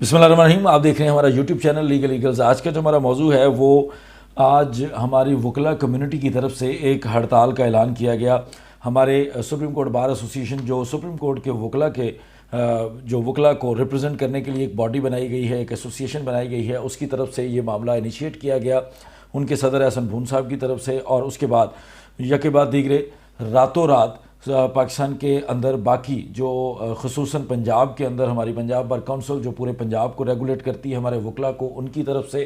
بسم اللہ الرحمن الرحیم، آپ دیکھ رہے ہیں ہمارا یوٹیوب چینل لیگل ایگلز۔ آج کا جو ہمارا موضوع ہے وہ آج ہماری وکلا کمیونٹی کی طرف سے ایک ہڑتال کا اعلان کیا گیا۔ ہمارے سپریم کورٹ بار ایسوسیشن جو سپریم کورٹ کے وکلا کو ریپرزینٹ کرنے کے لیے ایک باڈی بنائی گئی ہے، ایک ایسوسیشن بنائی گئی ہے، اس کی طرف سے یہ معاملہ انیشیٹ کیا گیا ان کے صدر احسن بھون صاحب کی طرف سے، اور اس کے بعد یکے بعد دیگرے راتوں رات پاکستان کے اندر باقی جو خصوصاً پنجاب کے اندر ہماری پنجاب بار کونسل جو پورے پنجاب کو ریگولیٹ کرتی ہے ہمارے وکلا کو، ان کی طرف سے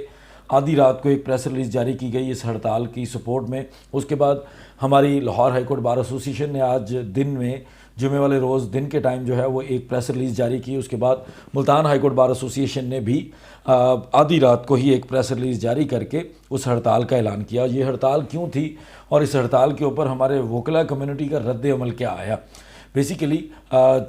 آدھی رات کو ایک پریس ریلیز جاری کی گئی اس ہڑتال کی سپورٹ میں۔ اس کے بعد ہماری Lahore high court bar association نے آج دن میں جمعے والے روز دن کے ٹائم جو ہے وہ ایک پریس ریلیز جاری کی۔ اس کے بعد Multan high court bar association نے بھی آدھی رات کو ہی ایک پریس ریلیز جاری کر کے اس ہڑتال کا اعلان کیا۔ یہ ہڑتال کیوں تھی اور اس ہڑتال کے اوپر ہمارے وکلا کمیونٹی کا رد عمل کیا آیا؟ بیسیکلی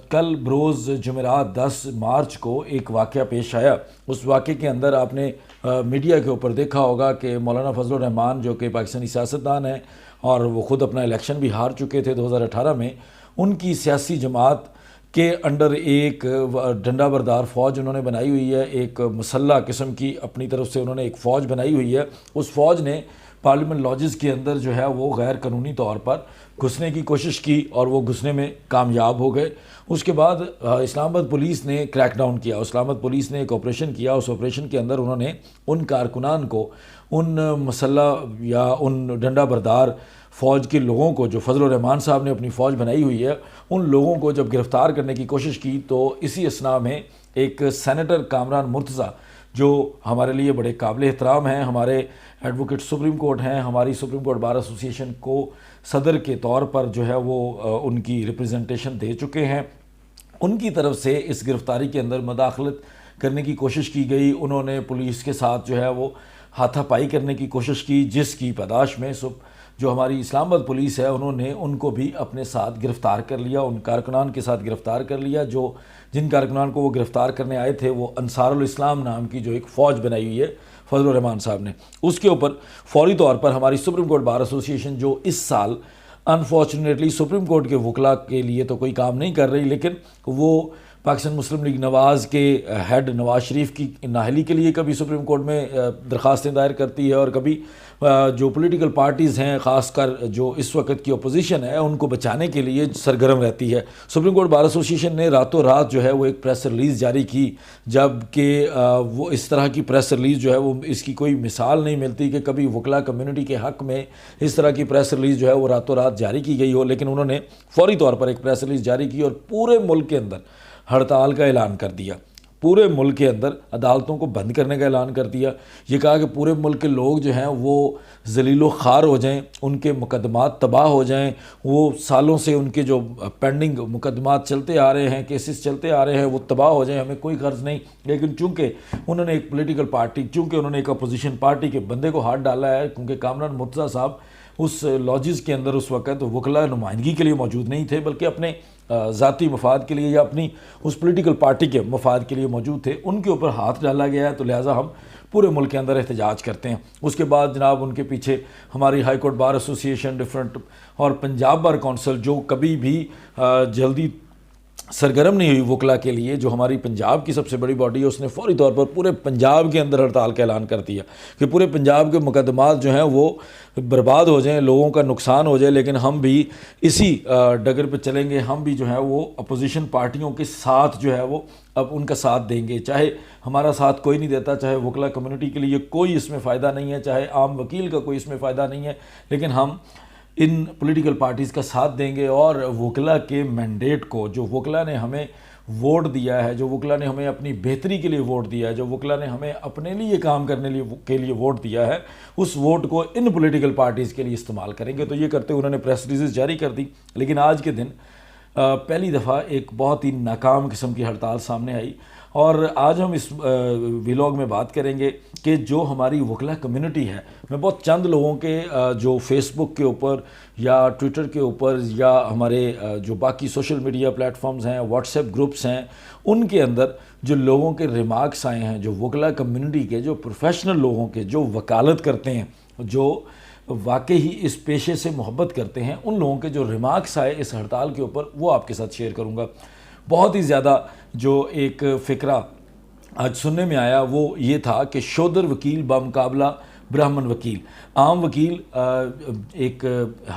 کل بروز جمعرات 10 مارچ کو ایک واقعہ پیش آیا۔ اس واقعے کے اندر آپ نے میڈیا کے اوپر دیکھا ہوگا کہ مولانا فضل الرحمان جو کہ پاکستانی سیاستدان ہیں اور وہ خود اپنا الیکشن بھی ہار چکے تھے 2018 میں، ان کی سیاسی جماعت کے انڈر ایک ڈنڈا بردار فوج انہوں نے بنائی ہوئی ہے، ایک مسلح قسم کی اپنی طرف سے انہوں نے ایک فوج بنائی ہوئی ہے۔ اس فوج نے پارلیمنٹ لاجز کے اندر جو ہے وہ غیر قانونی طور پر گھسنے کی کوشش کی اور وہ گھسنے میں کامیاب ہو گئے۔ اس کے بعد اسلام آباد پولیس نے کریک ڈاؤن کیا، اسلام آباد پولیس نے ایک آپریشن کیا۔ اس آپریشن کے اندر انہوں نے ان کارکنان کو، ان مسلح یا ان ڈنڈا بردار فوج کے لوگوں کو جو فضل الرحمان صاحب نے اپنی فوج بنائی ہوئی ہے، ان لوگوں کو جب گرفتار کرنے کی کوشش کی تو اسی اثناء میں ایک سینیٹر کامران مرتضیٰ جو ہمارے لیے بڑے قابل احترام ہیں، ہمارے ایڈوکیٹ سپریم کورٹ ہیں، ہماری سپریم کورٹ بار ایسوسیشن کو صدر کے طور پر جو ہے وہ ان کی ریپرزنٹیشن دے چکے ہیں، ان کی طرف سے اس گرفتاری کے اندر مداخلت کرنے کی کوشش کی گئی۔ انہوں نے پولیس کے ساتھ جو ہے وہ ہاتھا پائی کرنے کی کوشش کی، جس کی پاداش میں جو ہماری اسلام آباد پولیس ہے انہوں نے ان کو بھی اپنے ساتھ گرفتار کر لیا، ان کارکنان کے ساتھ گرفتار کر لیا۔ جن کارکنان کو وہ گرفتار کرنے آئے تھے وہ انصار الاسلام نام کی جو ایک فوج بنائی ہوئی ہے فضل الرحمان صاحب نے، اس کے اوپر فوری طور پر ہماری سپریم کورٹ بار ایسوسیشن جو اس سال انفارچونیٹلی سپریم کورٹ کے وکلا کے لیے تو کوئی کام نہیں کر رہی، لیکن وہ پاکستان مسلم لیگ نواز کے ہیڈ نواز شریف کی نااہلی کے لیے کبھی سپریم کورٹ میں درخواستیں دائر کرتی ہے اور کبھی جو پولیٹیکل پارٹیز ہیں، خاص کر جو اس وقت کی اپوزیشن ہے، ان کو بچانے کے لیے سرگرم رہتی ہے۔ سپریم کورٹ بار ایسوسیشن نے راتوں رات جو ہے وہ ایک پریس ریلیز جاری کی، جبکہ وہ اس طرح کی پریس ریلیز جو ہے وہ اس کی کوئی مثال نہیں ملتی کہ کبھی وکلا کمیونٹی کے حق میں اس طرح کی پریس ریلیز جو ہے وہ راتوں رات جاری کی گئی ہو، لیکن انہوں نے فوری طور پر ایک پریس ریلیز جاری کی اور پورے ملک کے اندر ہڑتال کا اعلان کر دیا۔ پورے ملک کے اندر عدالتوں کو بند کرنے کا اعلان کر دیا۔ یہ کہا کہ پورے ملک کے لوگ جو ہیں وہ ذلیل و خوار ہو جائیں، ان کے مقدمات تباہ ہو جائیں، وہ سالوں سے ان کے جو پینڈنگ مقدمات چلتے آ رہے ہیں، کیسز چلتے آ رہے ہیں، وہ تباہ ہو جائیں، ہمیں کوئی غرض نہیں۔ لیکن چونکہ انہوں نے ایک پولیٹیکل پارٹی، چونکہ انہوں نے ایک اپوزیشن پارٹی کے بندے کو ہاتھ ڈالا ہے، کیونکہ کامران مرتضیٰ صاحب اس لاجز کے اندر اس وقت وکلا نمائندگی کے لیے موجود نہیں تھے، بلکہ اپنے ذاتی مفاد کے لیے یا اپنی اس پولیٹیکل پارٹی کے مفاد کے لیے موجود تھے، ان کے اوپر ہاتھ ڈالا گیا ہے، تو لہٰذا ہم پورے ملک کے اندر احتجاج کرتے ہیں۔ اس کے بعد جناب ان کے پیچھے ہماری high court bar association different اور پنجاب بار کونسل جو کبھی بھی جلدی سرگرم نہیں ہوئی وکلا کے لیے، جو ہماری پنجاب کی سب سے بڑی باڈی ہے، اس نے فوری طور پر پورے پنجاب کے اندر ہڑتال کا اعلان کر دیا کہ پورے پنجاب کے مقدمات جو ہیں وہ برباد ہو جائیں، لوگوں کا نقصان ہو جائے، لیکن ہم بھی اسی ڈگر پہ چلیں گے، ہم بھی جو ہے وہ اپوزیشن پارٹیوں کے ساتھ جو ہے وہ اب ان کا ساتھ دیں گے، چاہے ہمارا ساتھ کوئی نہیں دیتا، چاہے وکلا کمیونٹی کے لیے کوئی اس میں فائدہ نہیں ہے، چاہے عام وکیل کا کوئی اس میں فائدہ نہیں ہے، لیکن ہم ان پولیٹیکل پارٹیز کا ساتھ دیں گے اور وکلا کے مینڈیٹ کو، جو وکلا نے ہمیں ووٹ دیا ہے، جو وکلا نے ہمیں اپنی بہتری کے لیے ووٹ دیا ہے، جو وکلا نے ہمیں اپنے لیے کام کرنے کے لیے ووٹ دیا ہے، اس ووٹ کو ان پولیٹیکل پارٹیز کے لیے استعمال کریں گے۔ تو یہ کرتے انہوں نے پریس ریلیز جاری کر دی، لیکن آج کے دن پہلی دفعہ ایک بہت ہی ناکام قسم کی ہڑتال سامنے آئی، اور آج ہم اس ویلاگ میں بات کریں گے کہ جو ہماری وکلا کمیونٹی ہے، میں بہت چند لوگوں کے جو فیس بک کے اوپر یا ٹویٹر کے اوپر یا ہمارے جو باقی سوشل میڈیا پلیٹ فارمز ہیں، واٹس ایپ گروپس ہیں، ان کے اندر جو لوگوں کے ریمارکس آئے ہیں، جو وکلا کمیونٹی کے، جو پروفیشنل لوگوں کے، جو وکالت کرتے ہیں، جو واقعی ہی اس پیشے سے محبت کرتے ہیں، ان لوگوں کے جو ریمارکس آئے اس ہڑتال کے اوپر وہ آپ کے ساتھ شیئر کروں گا۔ بہت ہی زیادہ جو ایک فکرہ آج سننے میں آیا وہ یہ تھا کہ شودر وکیل بمقابلہ برہمن وکیل، عام وکیل ایک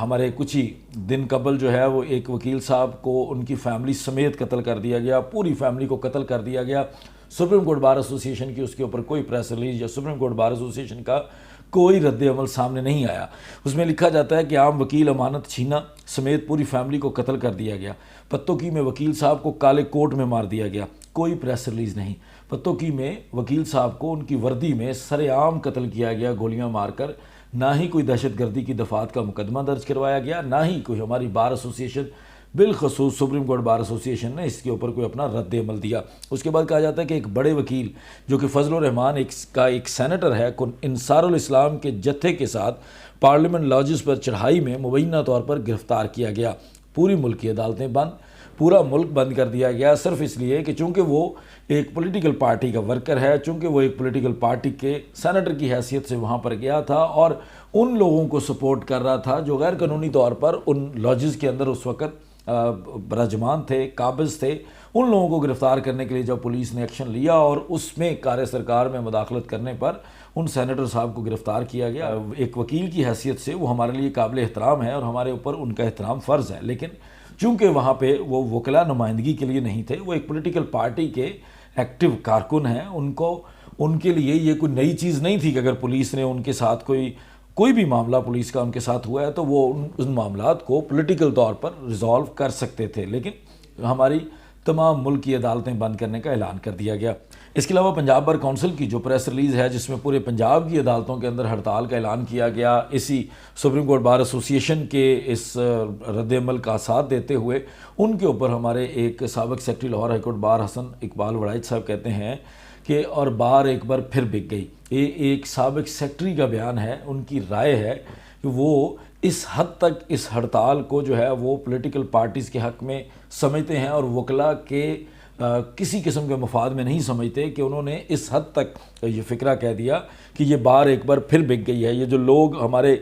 ہمارے کچھ ہی دن قبل جو ہے وہ ایک وکیل صاحب کو ان کی فیملی سمیت قتل کر دیا گیا، پوری فیملی کو قتل کر دیا گیا۔ سپریم کورٹ بار ایسوسی ایشن کی اس کے اوپر کوئی پریس ریلیز یا سپریم کورٹ بار ایسوسی ایشن کا کوئی رد عمل سامنے نہیں آیا۔ اس میں لکھا جاتا ہے کہ عام وکیل امانت چھینا سمیت پوری فیملی کو قتل کر دیا گیا۔ پتوکی میں وکیل صاحب کو کالے کوٹ میں مار دیا گیا، کوئی پریس ریلیز نہیں۔ پتوکی میں وکیل صاحب کو ان کی وردی میں سر عام قتل کیا گیا گولیاں مار کر، نہ ہی کوئی دہشت گردی کی دفعات کا مقدمہ درج کروایا گیا، نہ ہی کوئی ہماری بار ایسوسی ایشن بالخصوص سپریم کورٹ بار ایسوسی ایشن نے اس کے اوپر کوئی اپنا رد عمل دیا۔ اس کے بعد کہا جاتا ہے کہ ایک بڑے وکیل جو کہ فضل الرحمان ایک سینیٹر ہے، انصار الاسلام کے جتھے کے ساتھ پارلیمنٹ لاجز پر چڑھائی میں مبینہ طور پر گرفتار کیا گیا۔ پوری ملک کی عدالتیں بند، پورا ملک بند کر دیا گیا، صرف اس لیے کہ چونکہ وہ ایک پولیٹیکل پارٹی کا ورکر ہے، چونکہ وہ ایک پولیٹیکل پارٹی کے سینیٹر کی حیثیت سے وہاں پر گیا تھا اور ان لوگوں کو سپورٹ کر رہا تھا جو غیر قانونی طور پر ان لاجز کے اندر اس وقت برجمان تھے، قابض تھے۔ ان لوگوں کو گرفتار کرنے کے لیے جب پولیس نے ایکشن لیا اور اس میں کار سرکار میں مداخلت کرنے پر ان سینیٹر صاحب کو گرفتار کیا گیا۔ ایک وکیل کی حیثیت سے وہ ہمارے لیے قابل احترام ہے اور ہمارے اوپر ان کا احترام فرض ہے، لیکن چونکہ وہاں پہ وہ وکلا نمائندگی کے لیے نہیں تھے، وہ ایک پولیٹیکل پارٹی کے ایکٹیو کارکن ہیں، ان کے لیے یہ کوئی نئی چیز نہیں تھی کہ اگر پولیس نے ان کے ساتھ کوئی بھی معاملہ پولیس کا ان کے ساتھ ہوا ہے تو وہ ان معاملات کو پولیٹیکل طور پر ریزالو کر سکتے تھے، لیکن ہماری تمام ملک کی عدالتیں بند کرنے کا اعلان کر دیا گیا۔ اس کے علاوہ پنجاب بار کونسل کی جو پریس ریلیز ہے جس میں پورے پنجاب کی عدالتوں کے اندر ہڑتال کا اعلان کیا گیا، اسی سپریم کورٹ بار ایسوسی ایشن کے اس رد عمل کا ساتھ دیتے ہوئے ان کے اوپر ہمارے ایک سابق secretary Lahore high court bar Hasan Iqbal Warraich صاحب کہتے ہیں کہ اور بار ایک بار پھر بک گئی۔ یہ ایک سابق سیکرٹری کا بیان ہے، ان کی رائے ہے کہ وہ اس حد تک اس ہڑتال کو جو ہے وہ پولیٹیکل پارٹیز کے حق میں سمجھتے ہیں اور وکلا کے کسی قسم کے مفاد میں نہیں سمجھتے کہ انہوں نے اس حد تک یہ فکرہ کہہ دیا کہ یہ بار ایک بار پھر بک گئی ہے۔ یہ جو لوگ ہمارے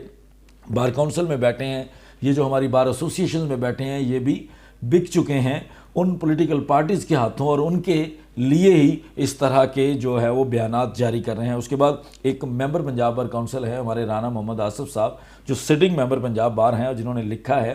بار کونسل میں بیٹھے ہیں، یہ جو ہماری بار ایسوسی ایشن میں بیٹھے ہیں، یہ بھی بک چکے ہیں ان پولیٹیکل پارٹیز کے ہاتھوں اور ان کے لیے ہی اس طرح کے جو ہے وہ بیانات جاری کر رہے ہیں۔ اس کے بعد ایک ممبر پنجاب بار کونسل ہے ہمارے رانا محمد آصف صاحب، جو سٹنگ ممبر پنجاب بار ہیں، جنہوں نے لکھا ہے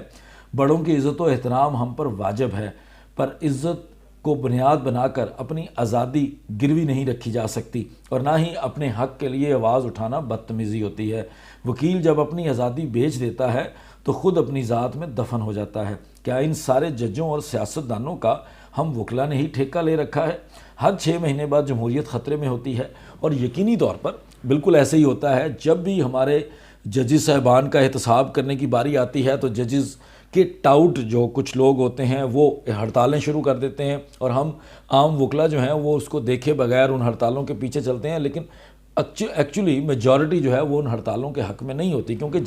بڑوں کی عزت و احترام ہم پر واجب ہے، پر عزت کو بنیاد بنا کر اپنی آزادی گروی نہیں رکھی جا سکتی اور نہ ہی اپنے حق کے لیے آواز اٹھانا بدتمیزی ہوتی ہے۔ وکیل جب اپنی آزادی بیچ دیتا ہے تو خود اپنی ذات میں دفن ہو جاتا ہے۔ کیا ان سارے ججوں اور سیاستدانوں کا ہم وکلا نے ہی ٹھیکہ لے رکھا ہے؟ ہر 6 مہینے بعد جمہوریت خطرے میں ہوتی ہے اور یقینی طور پر بالکل ایسے ہی ہوتا ہے۔ جب بھی ہمارے ججز صاحبان کا احتساب کرنے کی باری آتی ہے تو ججز کے ٹاؤٹ جو کچھ لوگ ہوتے ہیں وہ ہڑتالیں شروع کر دیتے ہیں اور ہم عام وکلا جو ہیں وہ اس کو دیکھے بغیر ان ہڑتالوں کے پیچھے چلتے ہیں، لیکن ایکچولی میجورٹی جو ہے وہ ان ہڑتالوں کے حق میں نہیں ہوتی، کیونکہ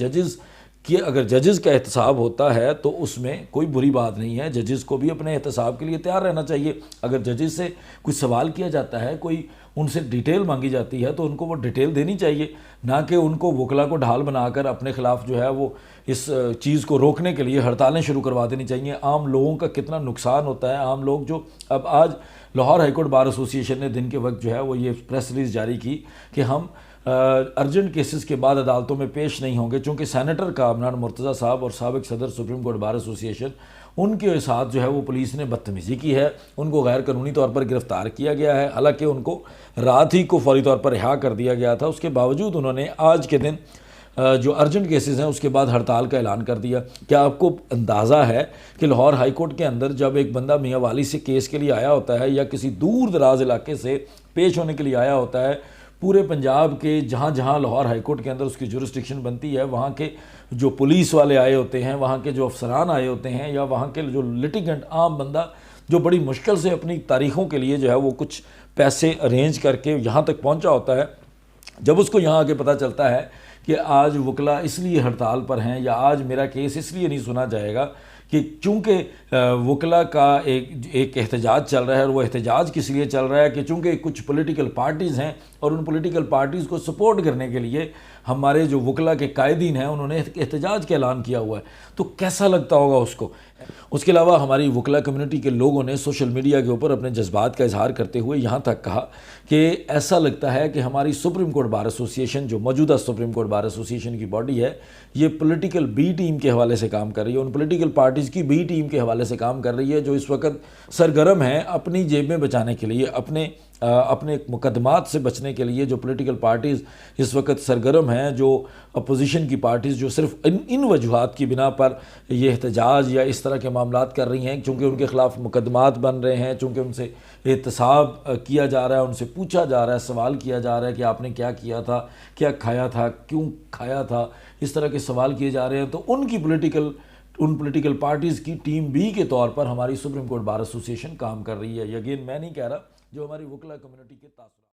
اگر ججز کا احتساب ہوتا ہے تو اس میں کوئی بری بات نہیں ہے، ججز کو بھی اپنے احتساب کے لیے تیار رہنا چاہیے۔ اگر ججز سے کوئی سوال کیا جاتا ہے، کوئی ان سے ڈیٹیل مانگی جاتی ہے تو ان کو وہ ڈیٹیل دینی چاہیے، نہ کہ ان کو وکلا کو ڈھال بنا کر اپنے خلاف جو ہے وہ اس چیز کو روکنے کے لیے ہڑتالیں شروع کروا دینی چاہیے۔ عام لوگوں کا کتنا نقصان ہوتا ہے، عام لوگ جو اب آج لاہور ہائی کورٹ بار ایسوسی ایشن نے دن کے وقت جو ہے وہ یہ پریس ریلیز جاری کی کہ ہم ارجنٹ کیسز کے بعد عدالتوں میں پیش نہیں ہوں گے، چونکہ سینیٹر کامران مرتضیٰ صاحب اور سابق صدر سپریم کورٹ بار ایسوسی ایشن ان کے ساتھ جو ہے وہ پولیس نے بدتمیزی کی ہے، ان کو غیر قانونی طور پر گرفتار کیا گیا ہے، حالانکہ ان کو رات ہی کو فوری طور پر رہا کر دیا گیا تھا۔ اس کے باوجود انہوں نے آج کے دن جو ارجنٹ کیسز ہیں اس کے بعد ہڑتال کا اعلان کر دیا۔ کیا آپ کو اندازہ ہے کہ لاہور ہائی کورٹ کے اندر جب ایک بندہ میاں والی سے کیس کے لیے آیا ہوتا ہے یا کسی دور دراز علاقے سے پیش ہونے کے لیے آیا ہوتا ہے، پورے پنجاب کے جہاں جہاں لاہور ہائی کورٹ کے اندر اس کی جورسڈکشن بنتی ہے، وہاں کے جو پولیس والے آئے ہوتے ہیں، وہاں کے جو افسران آئے ہوتے ہیں یا وہاں کے جو لٹیگنٹ عام بندہ جو بڑی مشکل سے اپنی تاریخوں کے لیے جو ہے وہ کچھ پیسے ارینج کر کے یہاں تک پہنچا ہوتا ہے، جب اس کو یہاں آگے پتہ چلتا ہے کہ آج وکلا اس لیے ہڑتال پر ہیں یا آج میرا کیس اس لیے نہیں سنا جائے گا کہ چونکہ وکلا کا ایک احتجاج چل رہا ہے، اور وہ احتجاج کس لیے چل رہا ہے کہ چونکہ کچھ پولیٹیکل پارٹیز ہیں اور ان پولیٹیکل پارٹیز کو سپورٹ کرنے کے لیے ہمارے جو وکلا کے قائدین ہیں انہوں نے احتجاج کا اعلان کیا ہوا ہے، تو کیسا لگتا ہوگا اس کو اس کے علاوہ ہماری وکلا کمیونٹی کے لوگوں نے سوشل میڈیا کے اوپر اپنے جذبات کا اظہار کرتے ہوئے یہاں تک کہا کہ ایسا لگتا ہے کہ ہماری سپریم کورٹ بار ایسوسیشن، جو موجودہ سپریم کورٹ بار ایسوسیشن کی باڈی ہے، یہ پولیٹیکل بی ٹیم کے حوالے سے کام کر رہی ہے، ان پولیٹیکل پارٹیز کی بی ٹیم کے حوالے سے کام کر رہی ہے جو اس وقت سرگرم ہیں اپنی جیب میں بچانے کے لیے، اپنے مقدمات سے بچنے کے لیے۔ جو پولیٹیکل پارٹیز اس وقت سرگرم ہیں، جو اپوزیشن کی پارٹیز جو صرف ان وجوہات کی بنا پر یہ احتجاج یا اس طرح کے معاملات کر رہی ہیں، چونکہ ان کے خلاف مقدمات بن رہے ہیں، چونکہ ان سے احتساب کیا جا رہا ہے، ان سے پوچھا جا رہا ہے، سوال کیا جا رہا ہے کہ آپ نے کیا کیا تھا، کیا کھایا تھا، کیوں کھایا تھا، اس طرح کے سوال کیے جا رہے ہیں، تو ان پولیٹیکل پارٹیز کی ٹیم بی کے طور پر ہماری سپریم کورٹ بار ایسوسیشن کام کر رہی ہے۔ یقین میں نہیں کہہ رہا، جو ہماری وکلا کمیونٹی کے تاثرات